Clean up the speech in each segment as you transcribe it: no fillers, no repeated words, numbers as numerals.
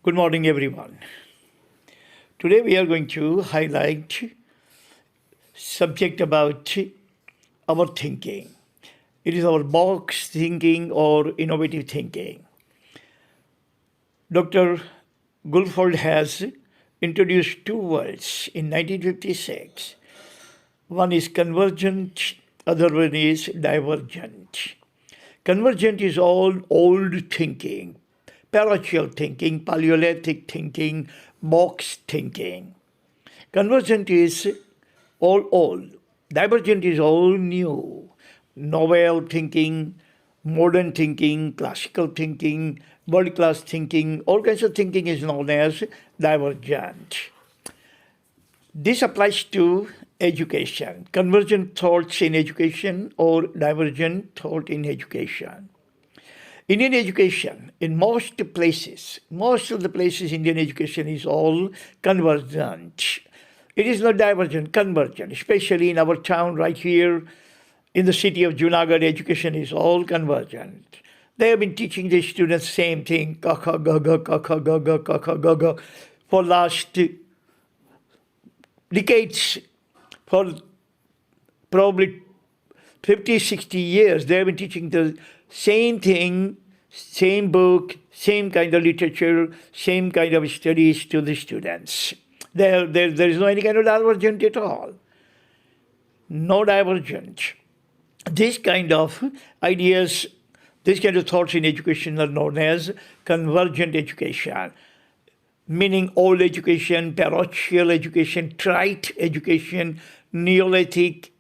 Good morning, everyone. Today we are going to highlight subject about our thinking. It is our box thinking or innovative thinking. Dr. Gulford has introduced two words in 1956. One is convergent, other one is divergent. Convergent is all old thinking, parochial thinking, Paleolithic thinking, box thinking. Convergent is all old. Divergent is all new. Novel thinking, modern thinking, classical thinking, world-class thinking, all kinds of thinking is known as divergent. This applies to education, convergent thoughts in education or divergent thought in education. Indian education, in most of the places Indian education is all convergent. It is not divergent, convergent, especially in our town right here in the city of Junagadh, education is all convergent. They have been teaching the students same thing, kaka gaga, kaka gaga, kaka gaga, for last decades, for probably 50, 60 years. They have been teaching the same thing, same book, same kind of literature, same kind of studies to the students. There is no any kind of divergent at all. No divergent. This kind of ideas, this kind of thoughts in education are known as convergent education, meaning old education, parochial education, trite education, Neolithic,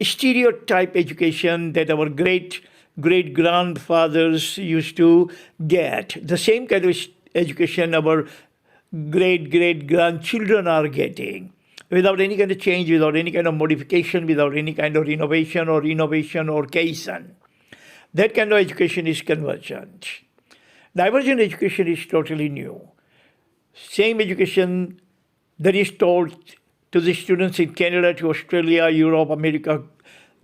stereotype education that our great-grandfathers used to get. The same kind of education our great-grandchildren are getting, without any kind of change, without any kind of modification, without any kind of innovation or cation. That kind of education is convergent. Divergent education is totally new. Same education that is taught to the students in Canada, to Australia, Europe, America,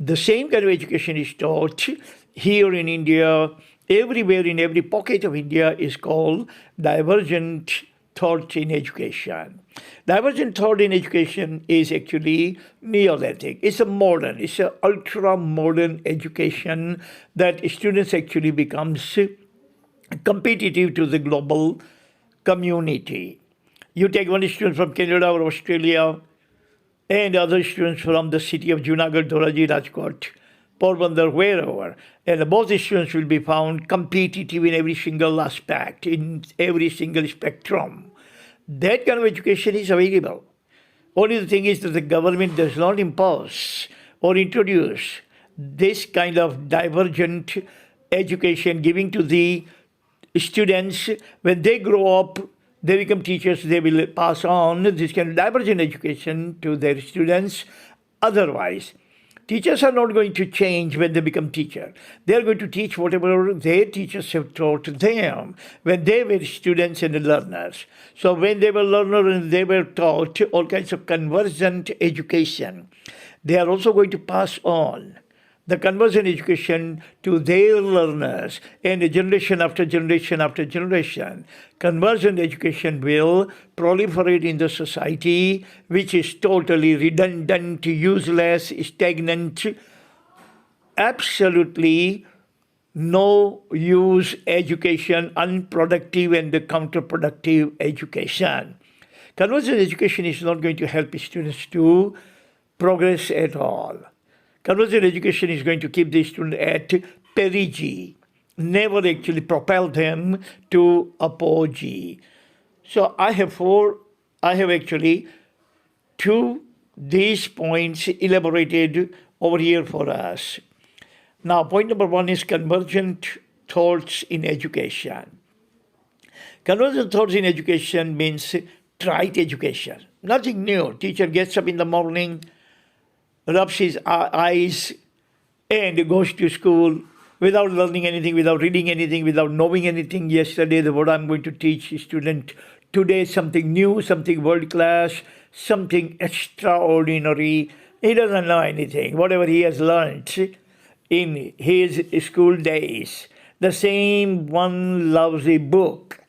the same kind of education is taught here in India, everywhere in every pocket of India is called divergent thought in education. Divergent thought in education is actually Neolithic. It's an ultra-modern education that students actually becomes competitive to the global community. You take one student from Canada or Australia and other students from the city of Junagadh, Doraji, Rajkot, Porbandar, wherever, and both students will be found competitive in every single aspect, in every single spectrum. That kind of education is available. Only the thing is that the government does not impose or introduce this kind of divergent education, giving to the students. When they grow up, they become teachers, they will pass on this kind of divergent education to their students. Otherwise, teachers are not going to change when they become teachers. They are going to teach whatever their teachers have taught them when they were students and learners. So when they were learners and they were taught all kinds of convergent education, they are also going to pass on the convergent education to their learners, and generation after generation after generation. Convergent education will proliferate in the society, which is totally redundant, useless, stagnant, absolutely no use education, unproductive and counterproductive education. Convergent education is not going to help students to progress at all. Convergent education is going to keep the student at perigee, never actually propel them to apogee. So I have actually two these points elaborated over here for us. Now, point number one is convergent thoughts in education. Convergent thoughts in education means trite education, nothing new. Teacher gets up in the morning, rubs his eyes and goes to school without learning anything, without reading anything, without knowing anything. Yesterday, what I'm going to teach student. Today, something new, something world-class, something extraordinary. He doesn't know anything. Whatever he has learned in his school days, the same one loves a book.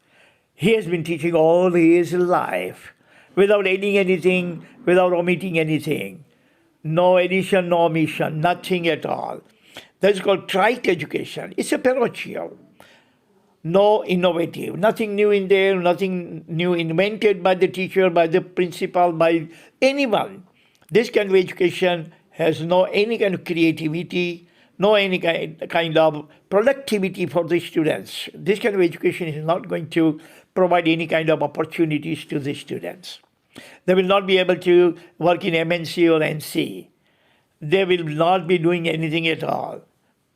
He has been teaching all his life without adding anything, without omitting anything. No addition, no omission, nothing at all. That's called trite education. It's a parochial. No innovative, nothing new in there, nothing new invented by the teacher, by the principal, by anyone. This kind of education has no any kind of creativity, no any kind of productivity for the students. This kind of education is not going to provide any kind of opportunities to the students. They will not be able to work in MNC or NC. They will not be doing anything at all,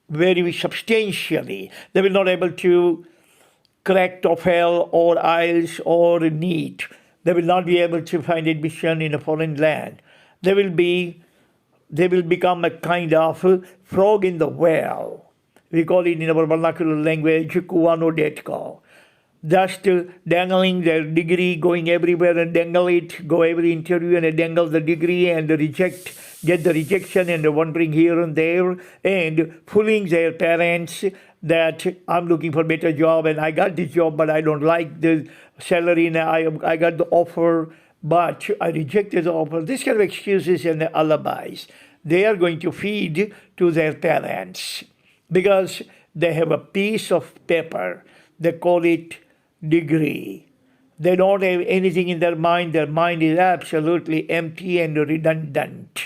very substantially. They will not be able to crack TOEFL or IELTS or NEET. They will not be able to find admission in a foreign land. They will become a kind of frog in the well. We call it in our vernacular language, kuano detko. Just dangling their degree, going everywhere and dangle it, go every interview and dangle the degree and get the rejection and wandering here and there and fooling their parents that I'm looking for a better job and I got this job but I don't like the salary and I got the offer but I rejected the offer. This kind of excuses and alibis, they are going to feed to their parents because they have a piece of paper. They call it degree. They don't have anything in their mind. Their mind is absolutely empty and redundant.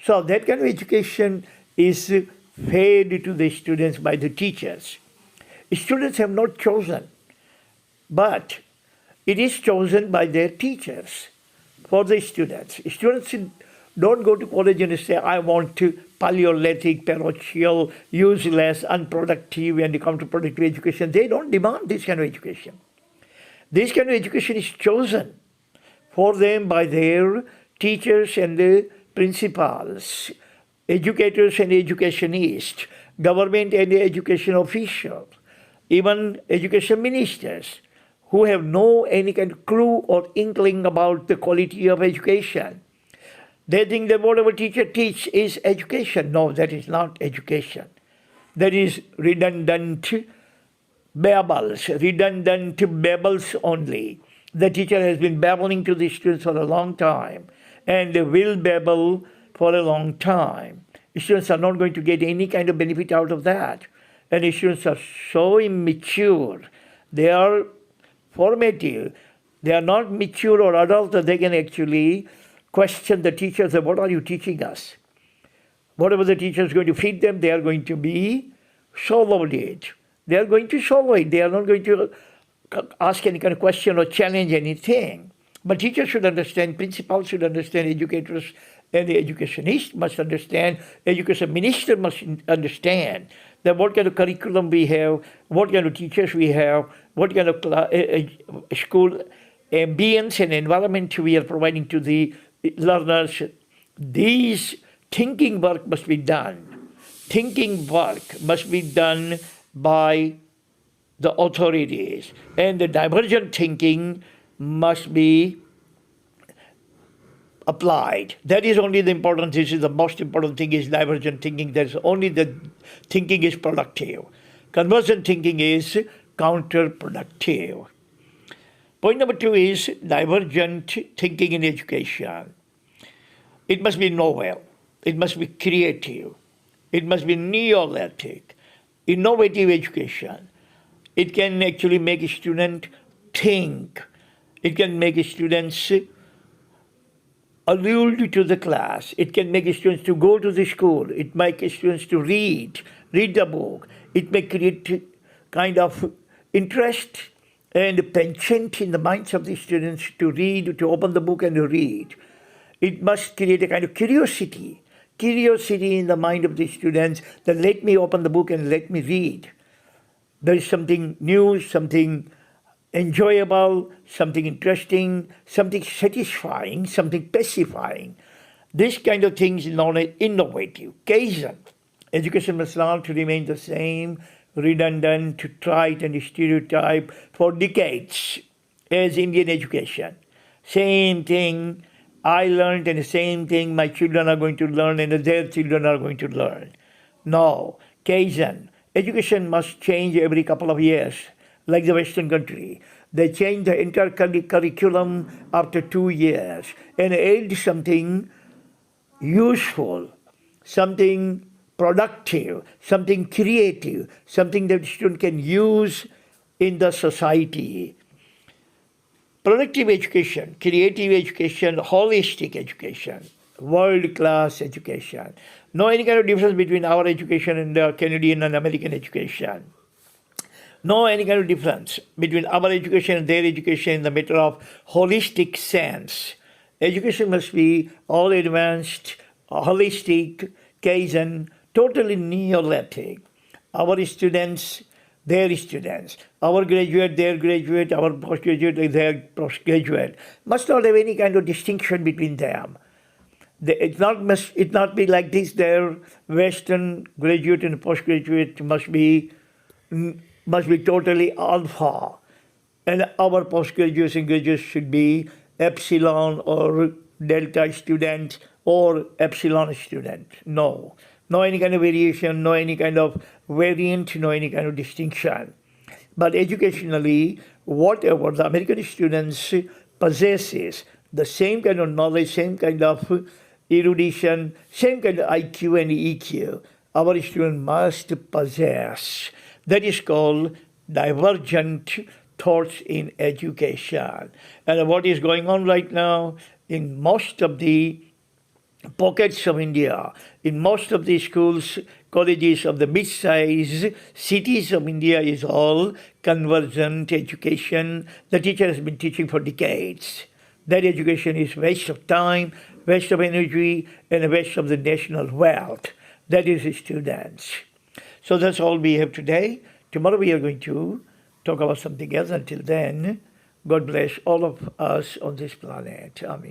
So that kind of education is fed to the students by the teachers. Students have not chosen, but it is chosen by their teachers for the students. Students don't go to college and say, I want to Paleolithic, parochial, useless, unproductive, and counterproductive education. They don't demand this kind of education. This kind of education is chosen for them by their teachers and the principals, educators and educationists, government and education officials, even education ministers who have no any kind of clue or inkling about the quality of education. They think that whatever teacher teaches is education. No, that is not education. That is redundant babbles only. The teacher has been babbling to the students for a long time and they will babble for a long time. Students are not going to get any kind of benefit out of that. And students are so immature. They are formative. They are not mature or adult that they can actually question the teacher, say, what are you teaching us? Whatever the teacher is going to feed them, they are going to be swallowed it. They are going to swallow it. They are not going to ask any kind of question or challenge anything. But teachers should understand, principals should understand, educators and the educationists must understand, education minister must understand that what kind of curriculum we have, what kind of teachers we have, what kind of school ambience and environment we are providing to the learners. These thinking work must be done. Thinking work must be done by the authorities. And the divergent thinking must be applied. That is only the important. This is the most important thing is divergent thinking. There's only the thinking is productive. Convergent thinking is counterproductive. Point number 2 is divergent thinking in education. It must be novel. It must be creative. It must be neolithic. Innovative education. It can actually make a student think. It can make students allude to the class. It can make students to go to the school. It makes students to read the book. It may create kind of interest and penchant in the minds of the students to read, to open the book and to read. It must create a kind of curiosity in the mind of the students that let me open the book and let me read. There is something new, something enjoyable, something interesting, something satisfying, something pacifying. This kind of thing is known as innovative. Kaizen. Education must not to remain the same, redundant, trite and stereotype for decades as Indian education. Same thing I learned and the same thing my children are going to learn and their children are going to learn. No, Kaizen. Education must change every couple of years. like the Western country. They change the entire curriculum after 2 years and add something useful, something productive, something creative, something that the student can use in the society. Productive education, creative education, holistic education, world-class education. No any kind of difference between our education and the Canadian and American education. No any kind of difference between our education and their education in the matter of holistic sense. Education must be all advanced, holistic, Kaizen, totally neolithic. Our students, their students, our graduate, their graduate, our postgraduate, their postgraduate, must not have any kind of distinction between them. Must it not be like this? Their Western graduate and postgraduate must be totally alpha, and our postgraduates and graduates should be epsilon or delta student or epsilon student. No any kind of variation, no any kind of variant, no any kind of distinction. But educationally, whatever the American students possesses, the same kind of knowledge, same kind of erudition, same kind of IQ and EQ, our student must possess. That is called divergent thoughts in education. And what is going on right now in most of the pockets of India, in most of the schools, colleges of the mid-sized cities of India is all convergent education. The teacher has been teaching for decades. That education is waste of time, waste of energy, and a waste of the national wealth. That is the students. So that's all we have today. Tomorrow we are going to talk about something else. Until then, God bless all of us on this planet. Amen.